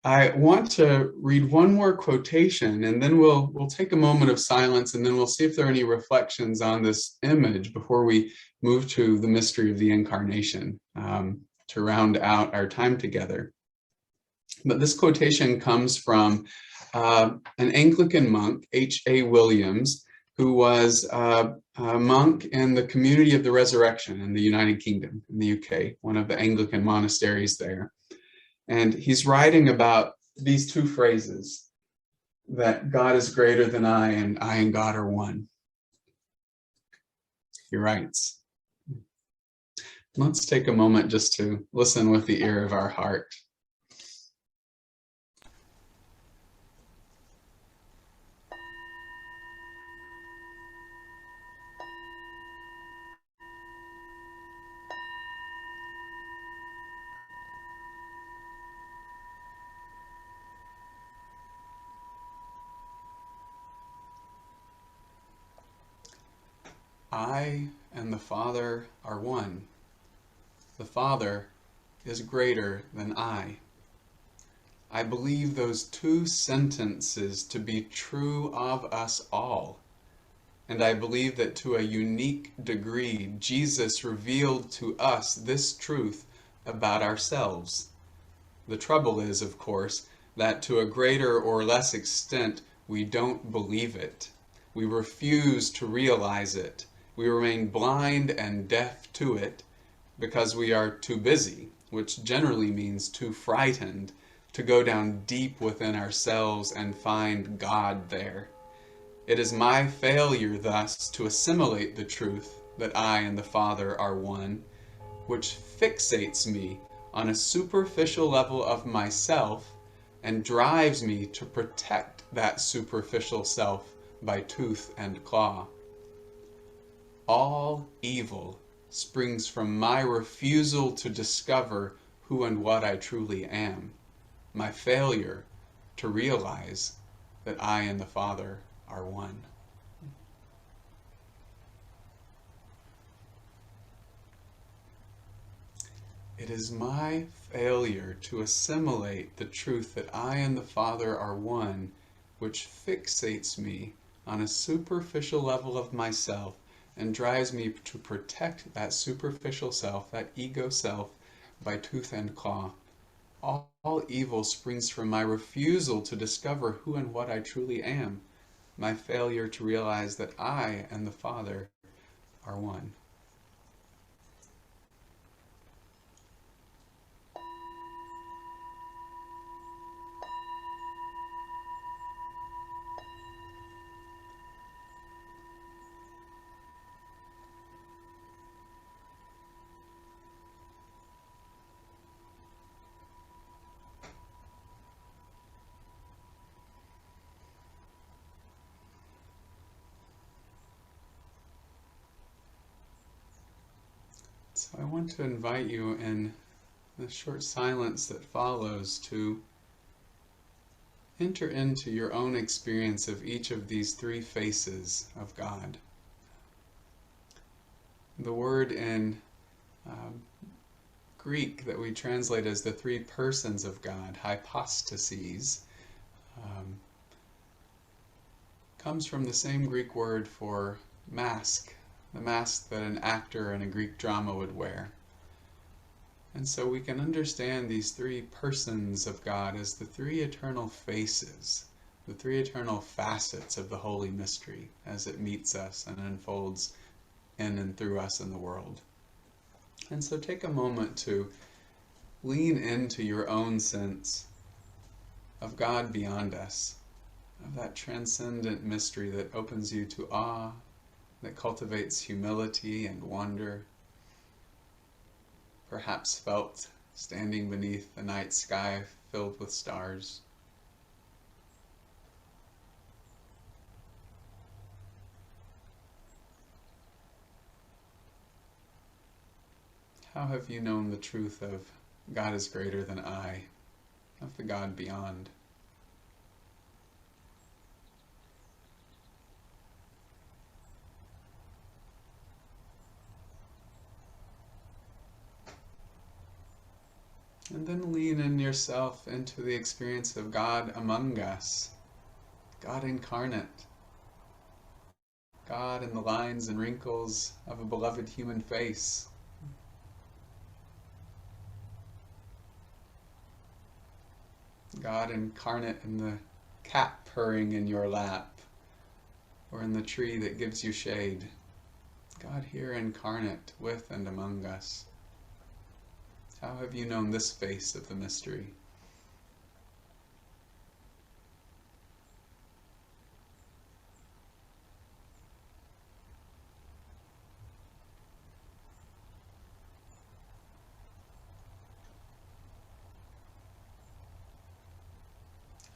I want to read one more quotation, and then we'll take a moment of silence, and then we'll see if there are any reflections on this image before we move to the mystery of the incarnation, to round out our time together. But this quotation comes from an Anglican monk, H.A. Williams, who was a monk in the Community of the Resurrection in the United Kingdom, in the UK, one of the Anglican monasteries there. And he's writing about these two phrases, that God is greater than I and God are one. He writes, let's take a moment just to listen with the ear of our heart. I and the Father are one. The Father is greater than I. I believe those two sentences to be true of us all. And I believe that to a unique degree, Jesus revealed to us this truth about ourselves. The trouble is, of course, that to a greater or less extent, we don't believe it. We refuse to realize it. We remain blind and deaf to it because we are too busy, which generally means too frightened, to go down deep within ourselves and find God there. It is my failure, thus, to assimilate the truth that I and the Father are one, which fixates me on a superficial level of myself and drives me to protect that superficial self by tooth and claw. All evil springs from my refusal to discover who and what I truly am, my failure to realize that I and the Father are one. It is my failure to assimilate the truth that I and the Father are one, which fixates me on a superficial level of myself and drives me to protect that superficial self, that ego self, by tooth and claw. All evil springs from my refusal to discover who and what I truly am, my failure to realize that I and the Father are one. So I want to invite you in the short silence that follows to enter into your own experience of each of these three faces of God. The word in Greek that we translate as the three persons of God, hypostases, comes from the same Greek word for mask, the mask that an actor in a Greek drama would wear. And so we can understand these three persons of God as the three eternal faces, the three eternal facets of the holy mystery as it meets us and unfolds in and through us in the world. And so take a moment to lean into your own sense of God beyond us, of that transcendent mystery that opens you to awe, that cultivates humility and wonder, perhaps felt standing beneath the night sky filled with stars. How have you known the truth of God is greater than I, of the God beyond? And then lean in yourself into the experience of God among us, God incarnate, God in the lines and wrinkles of a beloved human face. God incarnate in the cat purring in your lap, or in the tree that gives you shade. God here incarnate with and among us. How have you known this face of the mystery?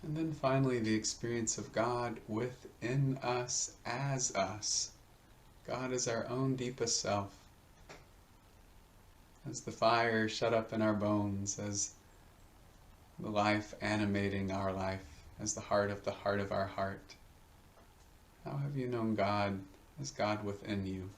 And then finally, the experience of God within us as us. God is our own deepest self. As the fire shut up in our bones, as the life animating our life, as the heart of our heart. How have you known God as God within you?